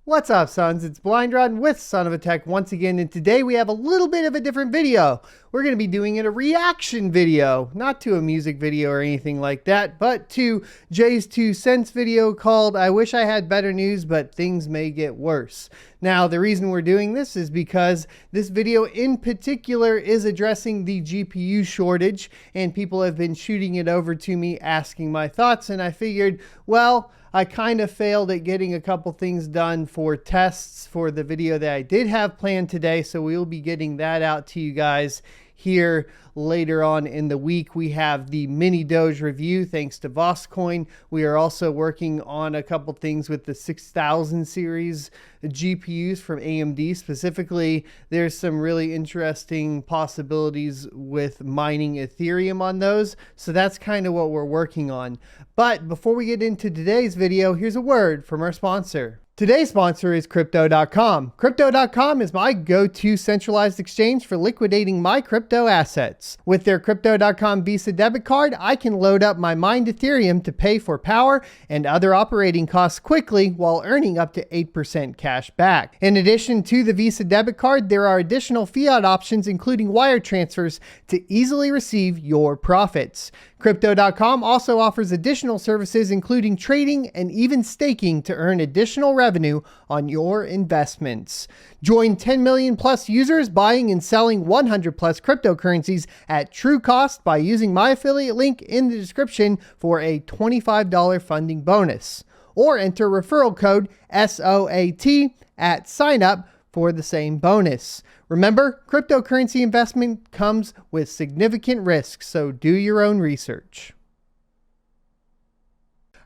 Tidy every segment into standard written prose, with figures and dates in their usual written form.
What's up, sons? It's Blind Rod with sonofatech once again, and today we have a little bit of a different video. We're going to be doing a reaction video, not to a music video or anything like that, but to JayzTwoCents video called I Wish I Had Better News, But Things May Get Worse. Now, the reason we're doing this is because this video in particular is addressing the GPU shortage, and people have been shooting it over to me asking my thoughts, and I figured, well, I kind of failed at getting a couple things done for tests for the video that I did have planned today, so we'll be getting that out to you guys here later on in the week. We have the mini Doge review thanks to Vosscoin. We are also working on a couple things with the 6000 series GPUs from AMD. Specifically, there's some really interesting possibilities with mining Ethereum on those. So that's kind of what we're working on. But before we get into today's video, here's a word from our sponsor. Today's sponsor is Crypto.com. Crypto.com is my go-to centralized exchange for liquidating my crypto assets. With their Crypto.com Visa debit card, I can load up my mined Ethereum to pay for power and other operating costs quickly while earning up to 8% cash back. In addition to the Visa debit card, there are additional fiat options including wire transfers to easily receive your profits. Crypto.com also offers additional services including trading and even staking to earn additional revenue on your investments. Join 10 million plus users buying and selling 100 plus cryptocurrencies at true cost by using my affiliate link in the description for a $25 funding bonus. Or enter referral code SOAT at sign up for the same bonus. Remember, cryptocurrency investment comes with significant risks, so do your own research.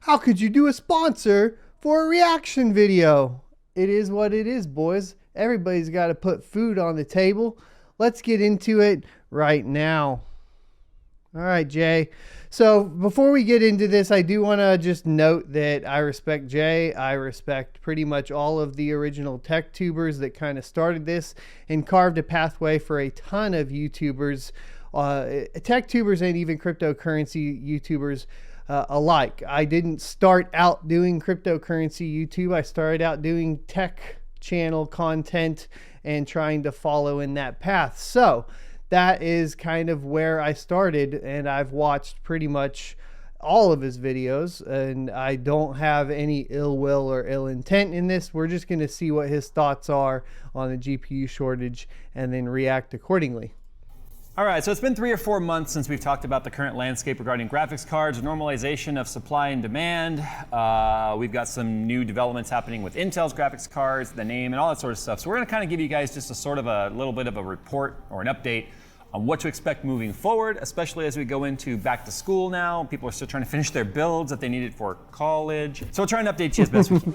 How could you do a sponsor for a reaction video? It is what it is, boys. Everybody's got to put food on the table. Let's get into it right now. All right, Jay. So before we get into this, I do want to just note that I respect Jay. I respect pretty much all of the original tech tubers that kind of started this and carved a pathway for a ton of YouTubers, tech tubers and even cryptocurrency YouTubers alike. I didn't start out doing cryptocurrency YouTube. I started out doing tech channel content and trying to follow in that path. So that is kind of where I started, and I've watched pretty much all of his videos, and I don't have any ill will or ill intent in this. We're just going to see what his thoughts are on the GPU shortage and then react accordingly. All right, so it's been 3 or 4 months since we've talked about the current landscape regarding graphics cards, normalization of supply and demand. We've got some new developments happening with Intel's graphics cards, the name, and all that sort of stuff. So we're going to kind of give you guys just a sort of a little bit of a report or an update on what to expect moving forward, especially as we go into back to school now. People are still trying to finish their builds that they needed for college. So we'll try and update you as best we can.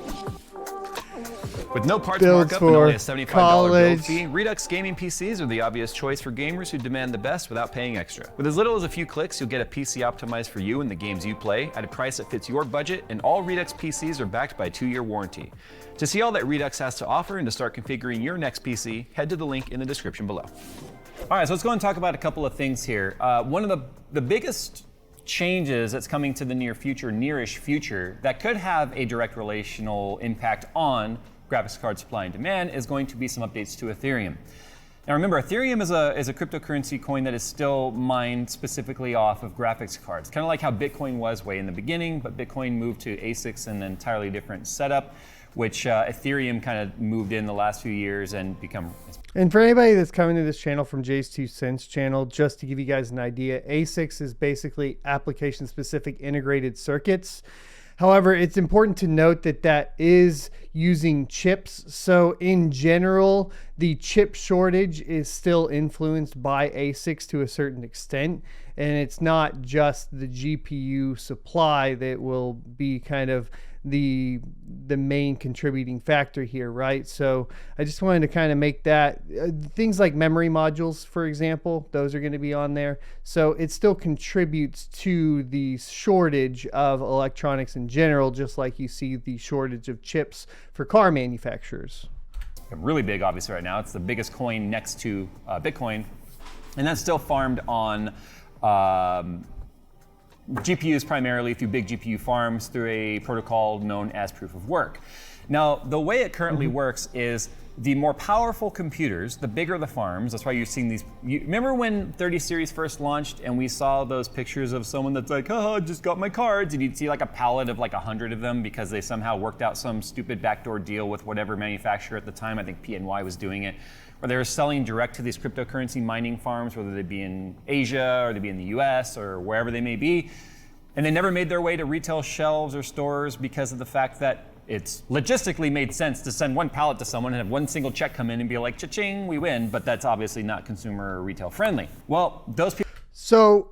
With no parts markup and only a $75 build fee, Redux gaming PCs are the obvious choice for gamers who demand the best without paying extra. With as little as a few clicks, you'll get a PC optimized for you and the games you play at a price that fits your budget, and all Redux PCs are backed by a 2-year warranty. To see all that Redux has to offer and to start configuring your next PC, head to the link in the description below. All right, so let's go and talk about a couple of things here. One of the biggest changes that's coming to the nearish future that could have a direct relational impact on graphics card supply and demand is going to be some updates to Ethereum. Now remember, Ethereum is a cryptocurrency coin that is still mined specifically off of graphics cards. Kind of like how Bitcoin was way in the beginning, but Bitcoin moved to ASICs in an entirely different setup, which Ethereum kind of moved in the last few years and become. And for anybody that's coming to this channel from JayzTwoCents channel, just to give you guys an idea, ASICs is basically application-specific integrated circuits. However, it's important to note that that is using chips. So in general, the chip shortage is still influenced by ASICs to a certain extent. And it's not just the GPU supply that will be kind of the main contributing factor here, right? So I just wanted to kind of make that things like memory modules, for example, those are going to be on there. So it still contributes to the shortage of electronics in general, just like you see the shortage of chips for car manufacturers. Really big, obviously, right now. It's the biggest coin next to Bitcoin, and that's still farmed on GPUs primarily through big GPU farms through a protocol known as proof of work. Now, the way it currently works is the more powerful computers, the bigger the farms. That's why you're seeing these. Remember when 30 series first launched and we saw those pictures of someone that's like, oh, just got my cards, and you'd see like a pallet of like 100 of them because they somehow worked out some stupid backdoor deal with whatever manufacturer at the time. I think PNY was doing it, where they were selling direct to these cryptocurrency mining farms, whether they be in Asia or they be in the US or wherever they may be. And they never made their way to retail shelves or stores because of the fact that it's logistically made sense to send one pallet to someone and have one single check come in and be like, cha-ching, we win, but that's obviously not consumer or retail friendly. Well, those people. So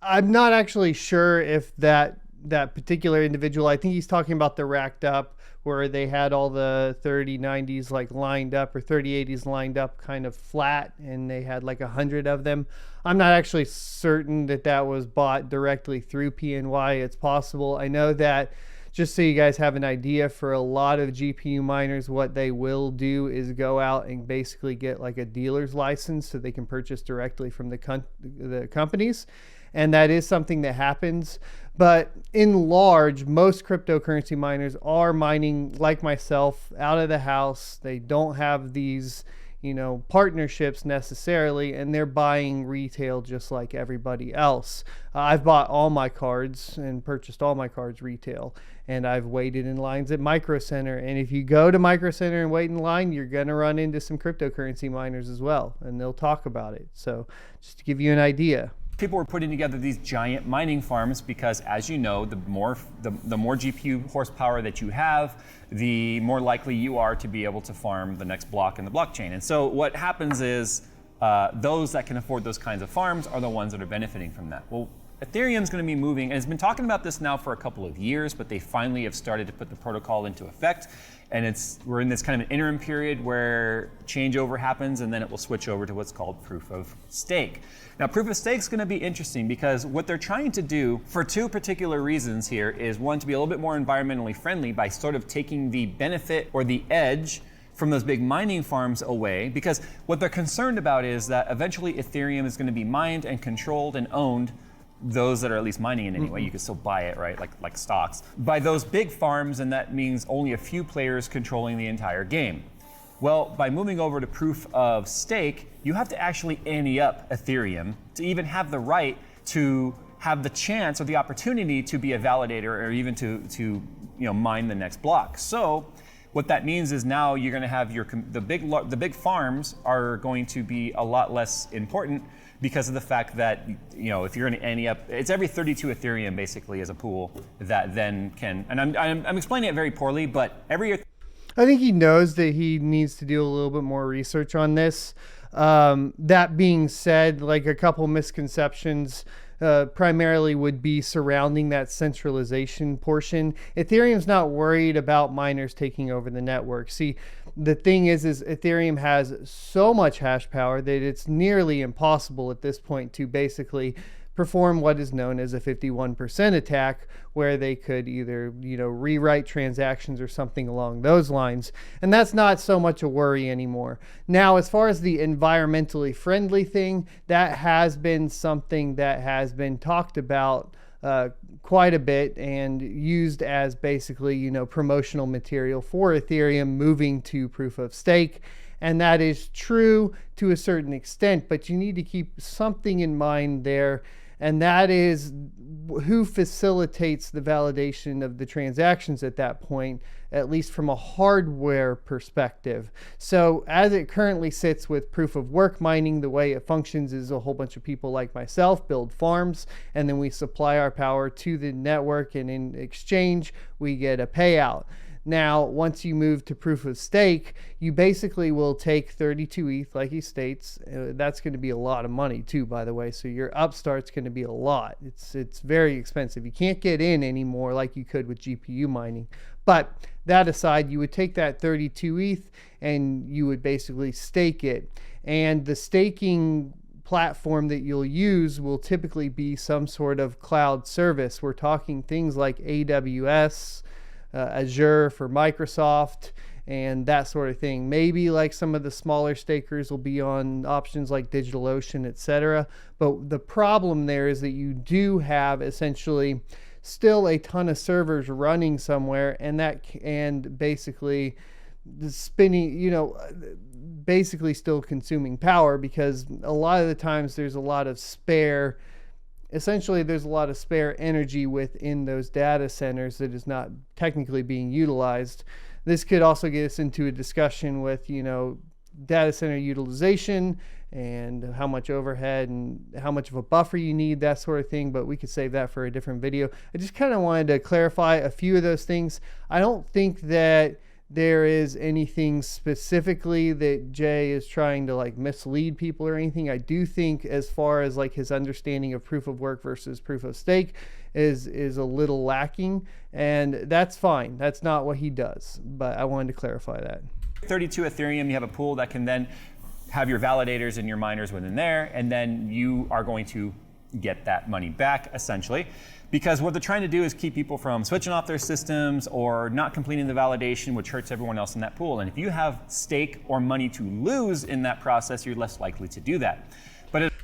I'm not actually sure if that particular individual, I think he's talking about the racked up where they had all the 3090s like lined up or 3080s lined up kind of flat and they had like 100 of them. I'm not actually certain that that was bought directly through PNY. It's possible. I know that, just so you guys have an idea, for a lot of GPU miners, what they will do is go out and basically get like a dealer's license so they can purchase directly from the companies. And that is something that happens. But in large, most cryptocurrency miners are mining like myself out of the house. They don't have these, partnerships necessarily, and they're buying retail just like everybody else. I've bought all my cards and purchased all my cards retail, and I've waited in lines at Micro Center. And if you go to Micro Center and wait in line, you're going to run into some cryptocurrency miners as well, and they'll talk about it. So just to give you an idea. People were putting together these giant mining farms because, as you know, the more GPU horsepower that you have, the more likely you are to be able to farm the next block in the blockchain. And so what happens is those that can afford those kinds of farms are the ones that are benefiting from that. Well, Ethereum is going to be moving, and it's been talking about this now for a couple of years, but they finally have started to put the protocol into effect. And we're in this kind of an interim period where changeover happens, and then it will switch over to what's called proof of stake. Now, proof of stake is going to be interesting because what they're trying to do for two particular reasons here is, one, to be a little bit more environmentally friendly by sort of taking the benefit or the edge from those big mining farms away, because what they're concerned about is that eventually Ethereum is going to be mined and controlled and owned, those that are at least mining in any way, you can still buy it, right, like stocks, by those big farms, and that means only a few players controlling the entire game. Well, by moving over to proof of stake, you have to actually ante up Ethereum to even have the right to have the chance or the opportunity to be a validator or even to mine the next block. So what that means is now you're going to have the big farms are going to be a lot less important because of the fact that, if you're going to ante up, it's every 32 Ethereum basically as a pool that then can, and I'm explaining it very poorly, but I think he knows that he needs to do a little bit more research on this. That being said, like a couple misconceptions primarily would be surrounding that centralization portion. Ethereum's not worried about miners taking over the network. See, the thing is Ethereum has so much hash power that it's nearly impossible at this point to basically perform what is known as a 51% attack, where they could either rewrite transactions or something along those lines. And that's not so much a worry anymore. Now, as far as the environmentally friendly thing, that has been something that has been talked about quite a bit and used as basically promotional material for Ethereum moving to proof of stake. And that is true to a certain extent, but you need to keep something in mind there. And that is who facilitates the validation of the transactions at that point, at least from a hardware perspective. So as it currently sits with proof of work mining, the way it functions is a whole bunch of people like myself build farms, and then we supply our power to the network, and in exchange, we get a payout. Now, once you move to proof of stake, you basically will take 32 ETH, like he states. That's going to be a lot of money too, by the way. So your upstart's going to be a lot. It's very expensive. You can't get in anymore like you could with GPU mining. But that aside, you would take that 32 ETH and you would basically stake it. And the staking platform that you'll use will typically be some sort of cloud service. We're talking things like AWS, Azure for Microsoft, and that sort of thing. Maybe like some of the smaller stakers will be on options like DigitalOcean, etc. But the problem there is that you do have essentially still a ton of servers running somewhere, and basically the spinning, basically still consuming power, because a lot of the times there's a lot of spare energy within those data centers that is not technically being utilized. This could also get us into a discussion with, data center utilization and how much overhead and how much of a buffer you need, that sort of thing, but we could save that for a different video. I just kind of wanted to clarify a few of those things. I don't think that there is anything specifically that Jay is trying to like mislead people or anything. I do think as far as like his understanding of proof of work versus proof of stake is a little lacking, and that's fine. That's not what he does, but I wanted to clarify that. 32 Ethereum, you have a pool that can then have your validators and your miners within there, and then you are going to get that money back essentially. Because what they're trying to do is keep people from switching off their systems or not completing the validation, which hurts everyone else in that pool. And if you have stake or money to lose in that process, you're less likely to do that.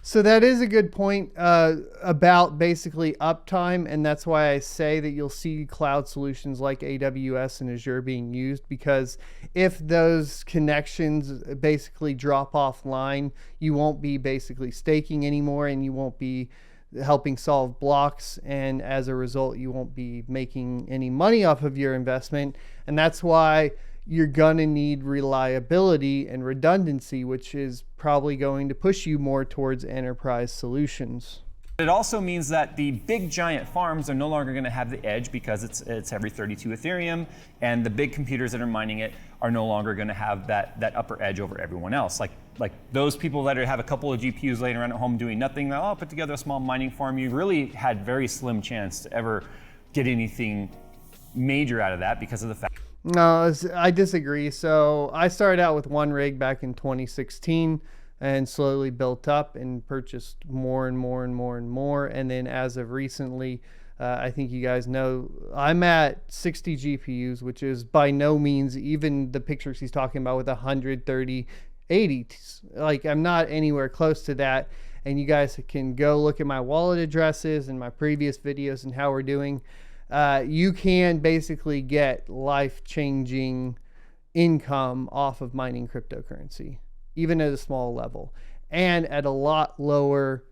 So that is a good point about basically uptime, and that's why I say that you'll see cloud solutions like AWS and Azure being used, because if those connections basically drop offline, you won't be basically staking anymore, and you won't be helping solve blocks, and as a result you won't be making any money off of your investment. And that's why you're gonna need reliability and redundancy, which is probably going to push you more towards enterprise solutions. It also means that the big giant farms are no longer going to have the edge, because it's every 32 Ethereum, and the big computers that are mining it are no longer going to have that upper edge over everyone else. Like those people that have a couple of GPUs laying around at home doing nothing, I'll put together a small mining farm. You really had very slim chance to ever get anything major out of that because of the fact. No, I disagree. So I started out with one rig back in 2016 and slowly built up and purchased more and more and more and more. And then as of recently, I think you guys know, I'm at 60 GPUs, which is by no means even the pictures he's talking about with 130, 80. Like, I'm not anywhere close to that. And you guys can go look at my wallet addresses and my previous videos and how we're doing. You can basically get life-changing income off of mining cryptocurrency, even at a small level, and at a lot lower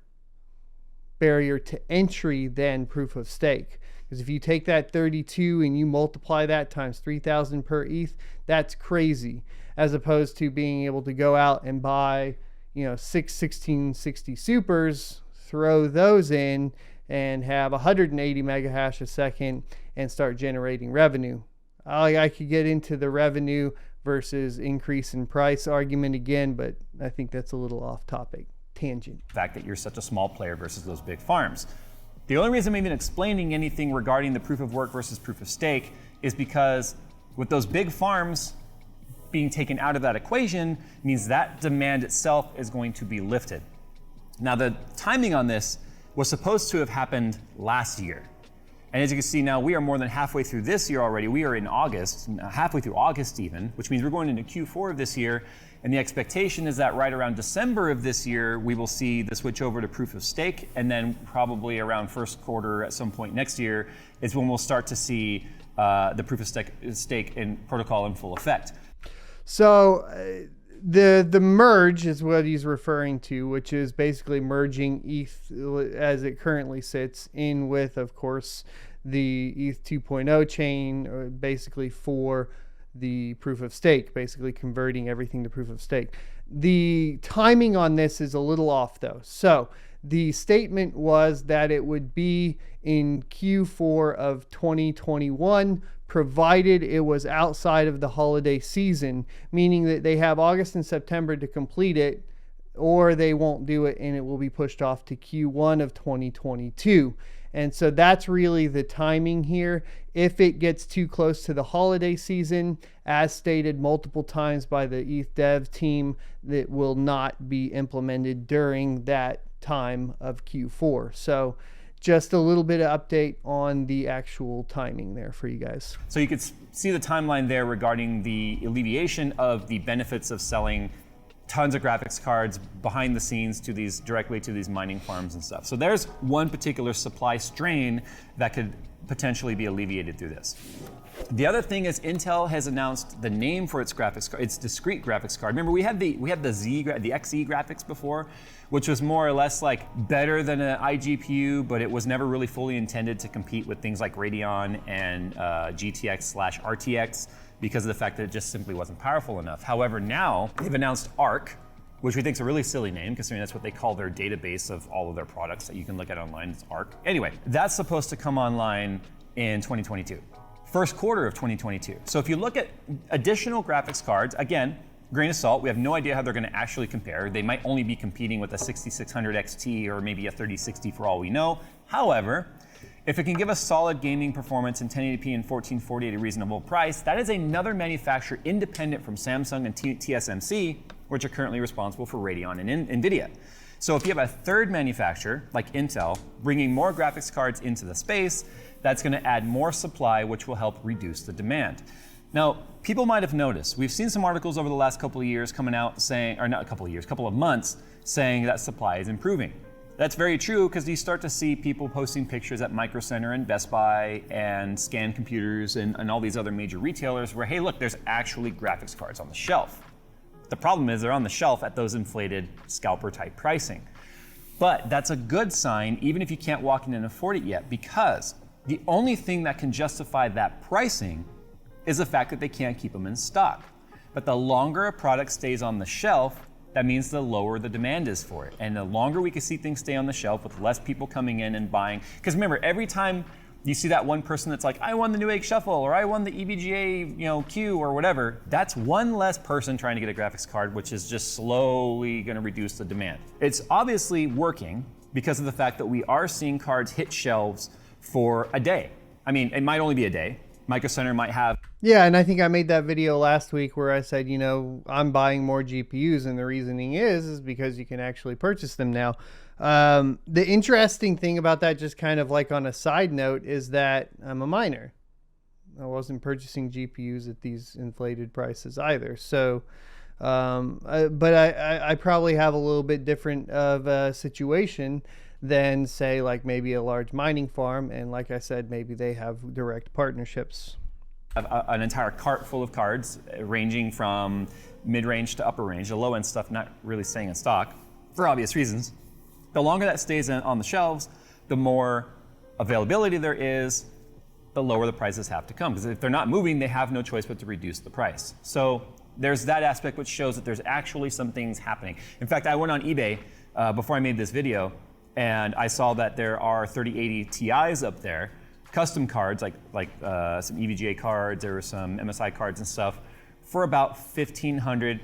barrier to entry than proof of stake. Because if you take that 32 and you multiply that times 3,000 per ETH, that's crazy, as opposed to being able to go out and buy, 1660 supers, throw those in, and have 180 mega hash a second and start generating revenue. I could get into the revenue versus increase in price argument again, but I think that's a little off topic. Tangent. The fact that you're such a small player versus those big farms. The only reason I'm even explaining anything regarding the proof of work versus proof of stake is because with those big farms being taken out of that equation means that demand itself is going to be lifted. Now, the timing on this was supposed to have happened last year. And as you can see now, we are more than halfway through this year already. We are in August, halfway through August even, which means we're going into Q4 of this year. And the expectation is that right around December of this year, we will see the switch over to proof of stake. And then probably around first quarter at some point next year is when we'll start to see the proof of stake and protocol in full effect. So the merge is what he's referring to, which is basically merging ETH as it currently sits in with, of course, the ETH 2.0 chain, basically for the proof of stake, basically converting everything to proof of stake. The timing on this is a little off though. So the statement was that it would be in Q4 of 2021, provided it was outside of the holiday season, meaning that they have August and September to complete it, or they won't do it and it will be pushed off to Q1 of 2022. And so that's really the timing here. If it gets too close to the holiday season, as stated multiple times by the ETH dev team, that will not be implemented during that time of Q4. So just a little bit of update on the actual timing there for you guys. So you could see the timeline there regarding the alleviation of the benefits of selling tons of graphics cards behind the scenes to these directly to these mining farms and stuff. So there's one particular supply strain that could potentially be alleviated through this. The other thing is Intel has announced the name for its graphics card, its discrete graphics card. Remember, we had the XE graphics before, which was more or less like better than an iGPU, but it was never really fully intended to compete with things like Radeon and GTX/RTX because of the fact that it just simply wasn't powerful enough. However, now they've announced Arc, which we think is a really silly name, considering that's what they call their database of all of their products that you can look at online. It's Arc. Anyway, that's supposed to come online in 2022. First quarter of 2022. So if you look at additional graphics cards, again, grain of salt, we have no idea how they're going to actually compare. They might only be competing with a 6600 XT or maybe a 3060 for all we know. However, if it can give us solid gaming performance in 1080p and 1440 at a reasonable price, that is another manufacturer independent from Samsung and TSMC, which are currently responsible for Radeon and NVIDIA. So if you have a third manufacturer, like Intel, bringing more graphics cards into the space, that's going to add more supply, which will help reduce the demand. Now, people might have noticed, we've seen some articles over the last couple of years coming out saying, or not a couple of years, couple of months, saying that supply is improving. That's very true because you start to see people posting pictures at Micro Center and Best Buy and Scan Computers and all these other major retailers where, hey, look, there's actually graphics cards on the shelf. The problem is they're on the shelf at those inflated scalper type pricing. But that's a good sign even if you can't walk in and afford it yet, because the only thing that can justify that pricing is the fact that they can't keep them in stock. But the longer a product stays on the shelf, that means the lower the demand is for it. And the longer we can see things stay on the shelf with less people coming in and buying. Because remember, every time you see that one person that's like, I won the Newegg Shuffle, or I won the EVGA Q, or whatever, that's one less person trying to get a graphics card, which is just slowly gonna reduce the demand. It's obviously working because of the fact that we are seeing cards hit shelves for a day. I mean, it might only be a day. Micro Center might have. Yeah, and I think I made that video last week where I said, you know, I'm buying more GPUs, and the reasoning is because you can actually purchase them now. The interesting thing about that, just kind of like on a side note, is that I'm a miner. I wasn't purchasing GPUs at these inflated prices either. So, but I probably have a little bit different of a situation than, say, like maybe a large mining farm. And like I said, maybe they have direct partnerships. An entire cart full of cards ranging from mid-range to upper range, the low-end stuff not really staying in stock for obvious reasons. The longer that stays on the shelves, the more availability there is, the lower the prices have to come. Because if they're not moving, they have no choice but to reduce the price. So there's that aspect which shows that there's actually some things happening. In fact, I went on eBay before I made this video, and I saw that there are 3080 Ti's up there, custom cards, like some EVGA cards, there were some MSI cards and stuff, for about $1,500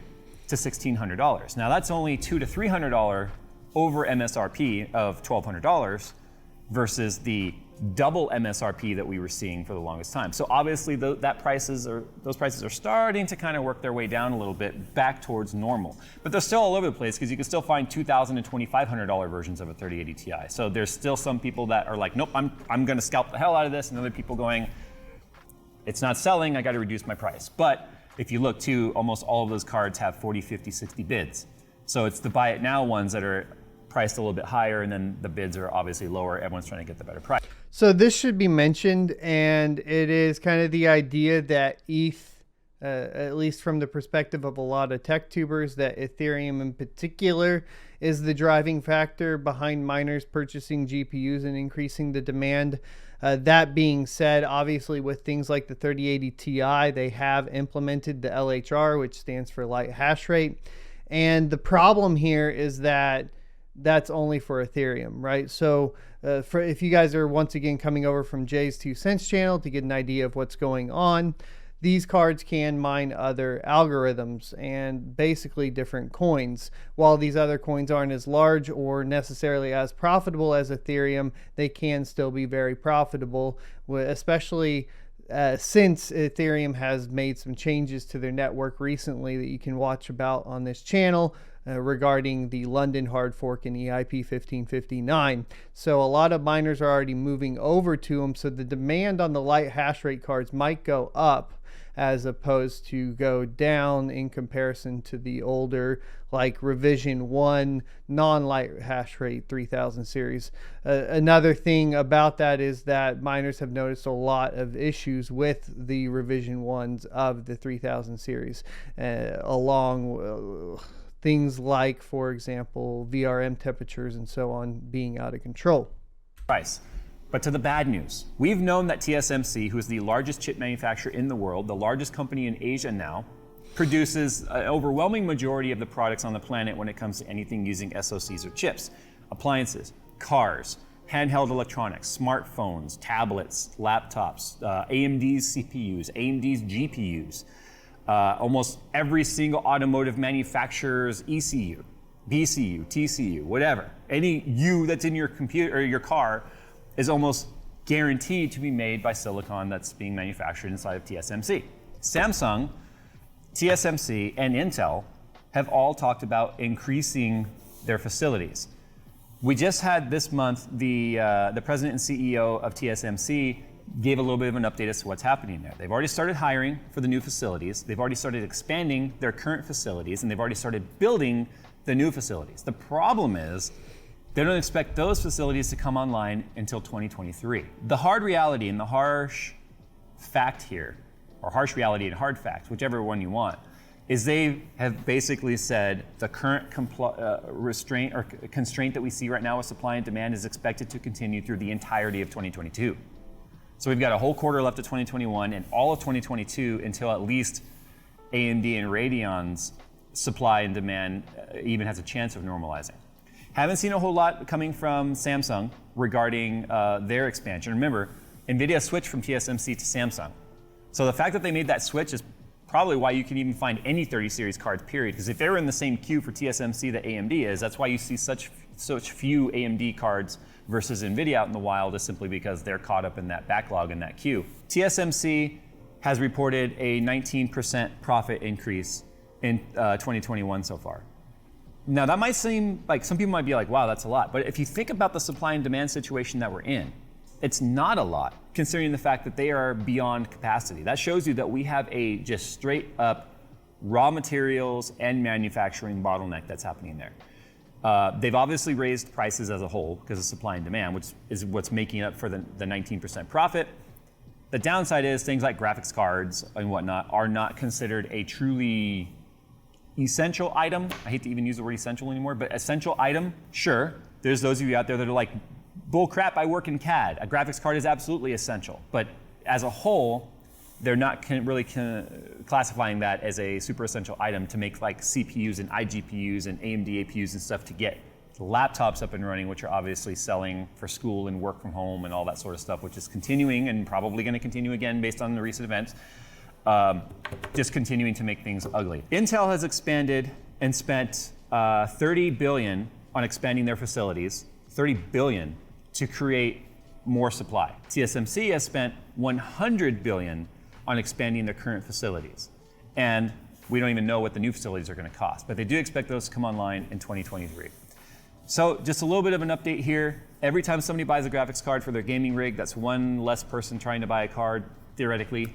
to $1,600. Now that's only $200 to $300 over MSRP of $1,200 versus the double MSRP that we were seeing for the longest time. So obviously those prices are starting to kind of work their way down a little bit back towards normal. But they're still all over the place because you can still find $2,000 and $2,500 versions of a 3080 Ti. So there's still some people that are like, nope, I'm going to scalp the hell out of this, and other people going, it's not selling, I got to reduce my price. But if you look too, almost all of those cards have 40, 50, 60 bids. So it's the buy it now ones that are priced a little bit higher, and then the bids are obviously lower. Everyone's trying to get the better price. So this should be mentioned, and it is kind of the idea that ETH, at least from the perspective of a lot of tech tubers, that Ethereum in particular is the driving factor behind miners purchasing GPUs and increasing the demand. That being said, obviously with things like the 3080 Ti, they have implemented the LHR, which stands for light hash rate. And the problem here is that that's only for Ethereum, right? So if you guys are once again coming over from JayzTwoCents channel to get an idea of what's going on, these cards can mine other algorithms and basically different coins. While these other coins aren't as large or necessarily as profitable as Ethereum, they can still be very profitable, especially since Ethereum has made some changes to their network recently that you can watch about on this channel regarding the London hard fork and EIP 1559. So a lot of miners are already moving over to them, so the demand on the light hash rate cards might go up. as opposed to go down in comparison to the older, like revision 1 non-light hash rate 3000 series. Another thing about that is that miners have noticed a lot of issues with the revision 1s of the 3000 series, along things like, for example, VRM temperatures and so on being out of control. Price. But to the bad news, we've known that TSMC, who is the largest chip manufacturer in the world, the largest company in Asia now, produces an overwhelming majority of the products on the planet when it comes to anything using SoCs or chips. Appliances, cars, handheld electronics, smartphones, tablets, laptops, AMD's CPUs, AMD's GPUs, almost every single automotive manufacturer's ECU, BCU, TCU, whatever. Any U that's in your computer or your car is almost guaranteed to be made by silicon that's being manufactured inside of TSMC. Samsung, TSMC, and Intel have all talked about increasing their facilities. We just had this month the president and CEO of TSMC gave a little bit of an update as to what's happening there. They've already started hiring for the new facilities. They've already started expanding their current facilities, and they've already started building the new facilities. The problem is they don't expect those facilities to come online until 2023. The hard reality and the harsh fact here, or harsh reality and hard fact, whichever one you want, is they have basically said the current restraint or constraint that we see right now with supply and demand is expected to continue through the entirety of 2022. So we've got a whole quarter left of 2021 and all of 2022 until at least AMD and Radeon's supply and demand even has a chance of normalizing. Haven't seen a whole lot coming from Samsung regarding their expansion. Remember, NVIDIA switched from TSMC to Samsung. So the fact that they made that switch is probably why you can even find any 30 series cards, period. Because if they were in the same queue for TSMC that AMD is, that's why you see such few AMD cards versus NVIDIA out in the wild, is simply because they're caught up in that backlog in that queue. TSMC has reported a 19% profit increase in 2021 so far. Now that might seem like, some people might be like, wow, that's a lot. But if you think about the supply and demand situation that we're in, it's not a lot, considering the fact that they are beyond capacity. That shows you that we have a just straight up raw materials and manufacturing bottleneck that's happening there. They've obviously raised prices as a whole because of supply and demand, which is what's making up for the 19% profit. The downside is things like graphics cards and whatnot are not considered a truly essential item. I hate to even use the word essential anymore, but essential item, sure. There's those of you out there that are like, bull crap, I work in CAD. A graphics card is absolutely essential. But as a whole, they're not really classifying that as a super essential item to make like CPUs and iGPUs and AMD APUs and stuff to get laptops up and running, which are obviously selling for school and work from home and all that sort of stuff, which is continuing and probably going to continue again based on the recent events. Just continuing to make things ugly. Intel has expanded and spent $30 billion on expanding their facilities, $30 billion to create more supply. TSMC has spent $100 billion on expanding their current facilities. And we don't even know what the new facilities are going to cost, but they do expect those to come online in 2023. So just a little bit of an update here. Every time somebody buys a graphics card for their gaming rig, that's one less person trying to buy a card, theoretically,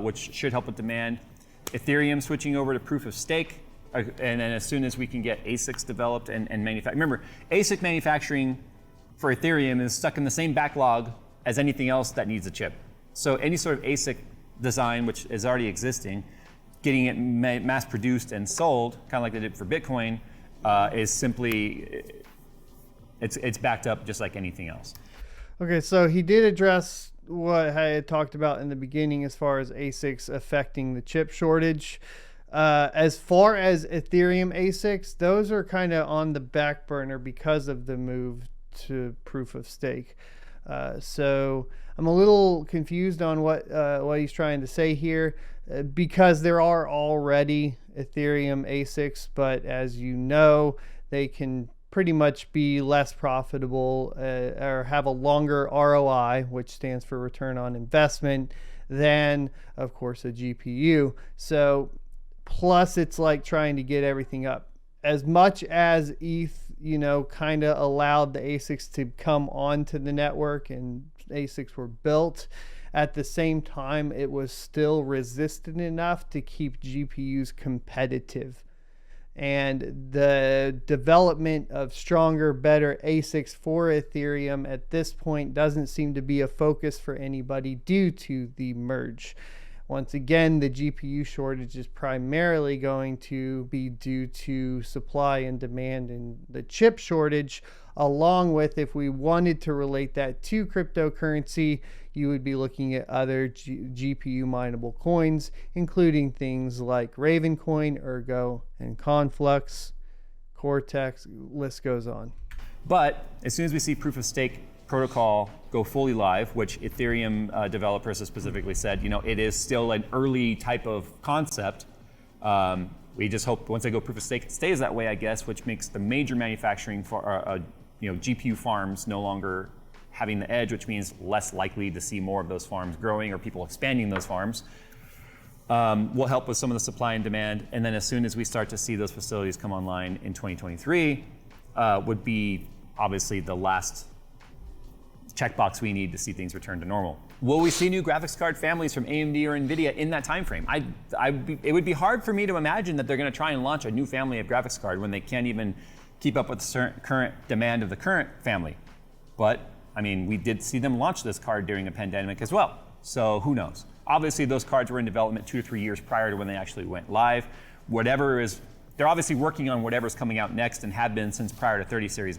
which should help with demand. Ethereum switching over to proof of stake, and then as soon as we can get ASICs developed and manufactured. Remember, ASIC manufacturing for Ethereum is stuck in the same backlog as anything else that needs a chip. So any sort of ASIC design, which is already existing, getting it mass produced and sold, kind of like they did for Bitcoin, is simply, it's backed up just like anything else. Okay, so he did address what I had talked about in the beginning as far as ASICs affecting the chip shortage. As far as Ethereum ASICs, those are kind of on the back burner because of the move to proof of stake. So I'm a little confused on what he's trying to say here, because there are already Ethereum ASICs, but as you know, they can pretty much be less profitable or have a longer ROI, which stands for return on investment, than, of course, a GPU. So plus it's like trying to get everything up. As much as ETH, kind of allowed the ASICs to come onto the network and ASICs were built, At the same time, it was still resistant enough to keep GPUs competitive. And the development of stronger, better ASICs for Ethereum at this point doesn't seem to be a focus for anybody due to the merge. Once again, the GPU shortage is primarily going to be due to supply and demand and the chip shortage, along with, if we wanted to relate that to cryptocurrency, you would be looking at other GPU mineable coins, including things like Ravencoin, Ergo, and Conflux, Cortex, list goes on. But as soon as we see proof of stake protocol go fully live, which Ethereum developers have specifically said, it is still an early type of concept. We just hope once they go proof of stake, it stays that way, I guess, which makes the major manufacturing for GPU farms no longer having the edge, which means less likely to see more of those farms growing or people expanding those farms. Will help with some of the supply and demand. And then as soon as we start to see those facilities come online in 2023, would be obviously the last checkbox we need to see things return to normal. Will we see new graphics card families from AMD or NVIDIA in that time frame? It would be hard for me to imagine that they're going to try and launch a new family of graphics card when they can't even keep up with the current demand of the current family. But I mean, we did see them launch this card during a pandemic as well. So who knows? Obviously, those cards were in development 2 to 3 years prior to when they actually went live. They're obviously working on whatever's coming out next and have been since prior to 30 series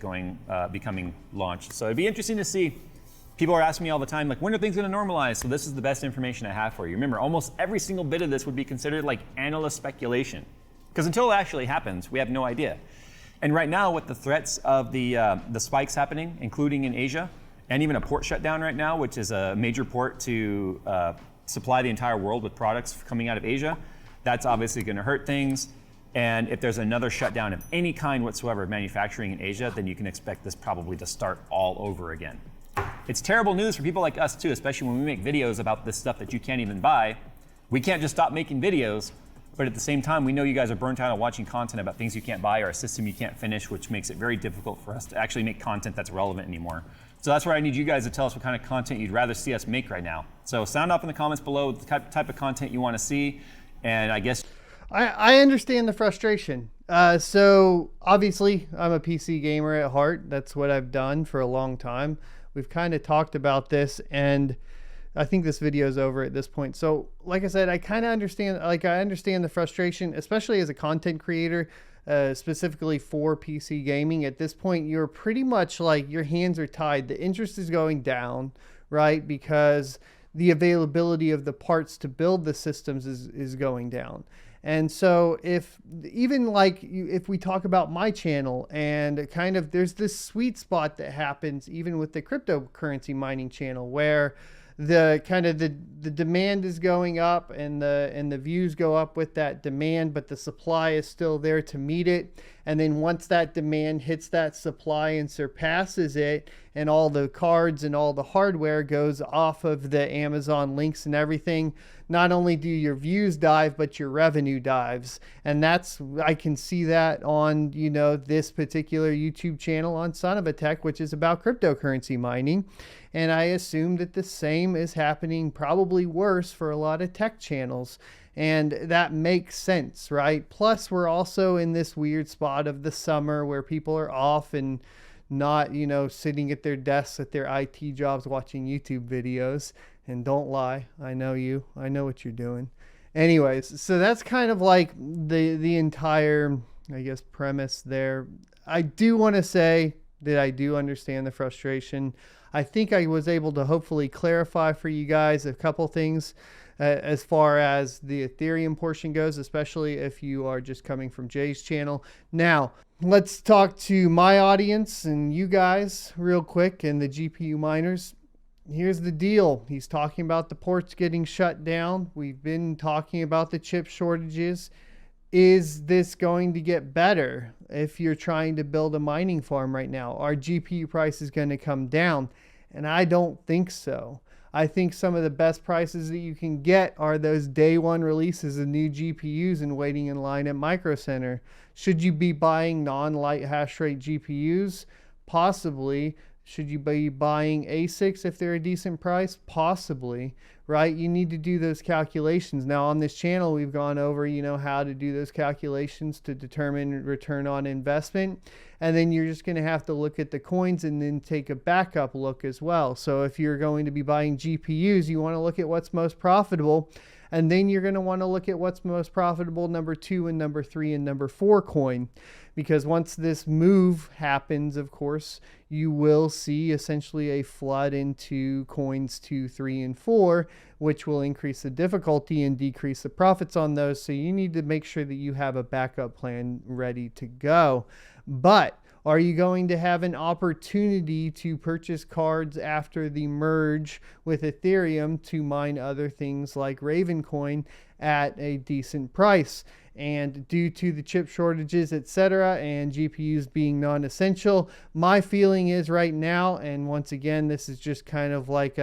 becoming launched. So it'd be interesting to see. People are asking me all the time, like, when are things going to normalize? So this is the best information I have for you. Remember, almost every single bit of this would be considered like analyst speculation, because until it actually happens, we have no idea. And right now, with the threats of the spikes happening, including in Asia, and even a port shutdown right now, which is a major port to supply the entire world with products coming out of Asia, that's obviously going to hurt things. And if there's another shutdown of any kind whatsoever of manufacturing in Asia, then you can expect this probably to start all over again. It's terrible news for people like us too, especially when we make videos about this stuff that you can't even buy. We can't just stop making videos, but at the same time, we know you guys are burnt out on watching content about things you can't buy or a system you can't finish, which makes it very difficult for us to actually make content that's relevant anymore. So that's where I need you guys to tell us what kind of content you'd rather see us make right now. So sound off in the comments below the type of content you want to see, and I guess I understand the frustration. So obviously, I'm a PC gamer at heart. That's what I've done for a long time. We've kind of talked about this, and I think this video is over at this point. So like I said, I kind of understand, I understand the frustration, especially as a content creator, specifically for PC gaming. At this point, you're pretty much like your hands are tied. The interest is going down, right? Because the availability of the parts to build the systems is going down. And so if we talk about my channel, and kind of there's this sweet spot that happens even with the cryptocurrency mining channel, where the demand is going up and the views go up with that demand, but the supply is still there to meet it. And then once that demand hits that supply and surpasses it, and all the cards and all the hardware goes off of the Amazon links and everything, not only do your views dive, but your revenue dives. And I can see that on, this particular YouTube channel on sonofatech, which is about cryptocurrency mining. And I assume that the same is happening, probably worse, for a lot of tech channels. And that makes sense, right? Plus, we're also in this weird spot of the summer where people are off and not, sitting at their desks at their IT jobs watching YouTube videos. And don't lie, I know you. I know what you're doing. Anyways, so that's kind of like the entire, I guess, premise there. I do want to say that I do understand the frustration. I think I was able to hopefully clarify for you guys a couple things as far as the Ethereum portion goes, especially if you are just coming from Jay's channel. Now, let's talk to my audience and you guys real quick, and the GPU miners. Here's the deal. He's talking about the ports getting shut down. We've been talking about the chip shortages. Is this going to get better if you're trying to build a mining farm right now? Are GPU prices going to come down? And I don't think so. I think some of the best prices that you can get are those day one releases of new GPUs and waiting in line at Micro Center. Should you be buying non-light hash rate GPUs? Possibly. Should you be buying ASICs if they're a decent price? Possibly, right? You need to do those calculations. Now on this channel, we've gone over, how to do those calculations to determine return on investment. And then you're just going to have to look at the coins and then take a backup look as well. So if you're going to be buying GPUs, you want to look at what's most profitable. And then you're going to want to look at what's most profitable, number 2 and number 3 and number 4 coin. Because once this move happens, of course, you will see essentially a flood into coins 2, 3, and 4, which will increase the difficulty and decrease the profits on those. So you need to make sure that you have a backup plan ready to go. But are you going to have an opportunity to purchase cards after the merge with Ethereum to mine other things like Ravencoin at a decent price? And due to the chip shortages, etc., and GPUs being non-essential, my feeling is right now, and once again, this is just kind of like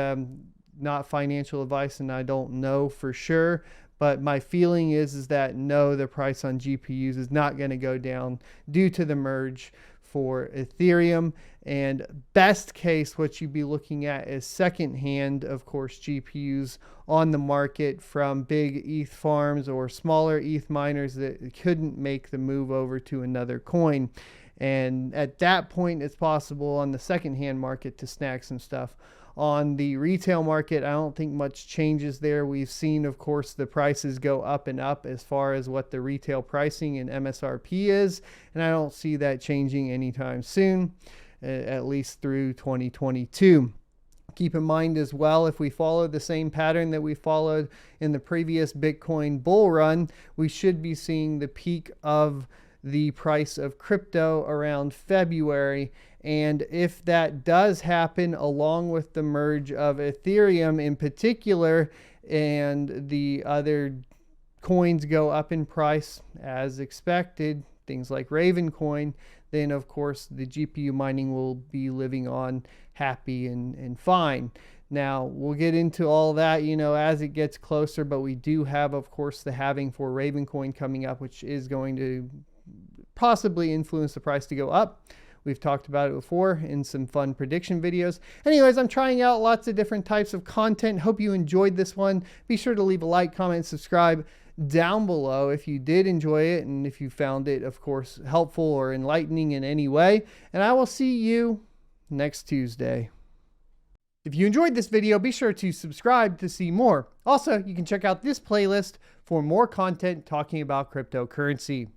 not financial advice, and I don't know for sure, but my feeling is that no, the price on GPUs is not going to go down due to the merge for Ethereum. And best case, what you'd be looking at is secondhand, of course, GPUs on the market from big ETH farms or smaller ETH miners that couldn't make the move over to another coin. And at that point, it's possible on the secondhand market to snag some stuff. On the retail market, I don't think much changes there. We've seen, of course, the prices go up and up as far as what the retail pricing and MSRP is, and I don't see that changing anytime soon, at least through 2022. Keep in mind as well, if we follow the same pattern that we followed in the previous Bitcoin bull run, we should be seeing the peak of the price of crypto around February. And if that does happen, along with the merge of Ethereum in particular, and the other coins go up in price as expected, things like Ravencoin, then of course the GPU mining will be living on happy and fine. Now, we'll get into all that, as it gets closer, but we do have, of course, the halving for Ravencoin coming up, which is going to possibly influence the price to go up. We've talked about it before in some fun prediction videos. Anyways, I'm trying out lots of different types of content. Hope you enjoyed this one. Be sure to leave a like, comment, subscribe down below if you did enjoy it and if you found it, of course, helpful or enlightening in any way. And I will see you next Tuesday. If you enjoyed this video, be sure to subscribe to see more. Also, you can check out this playlist for more content talking about cryptocurrency.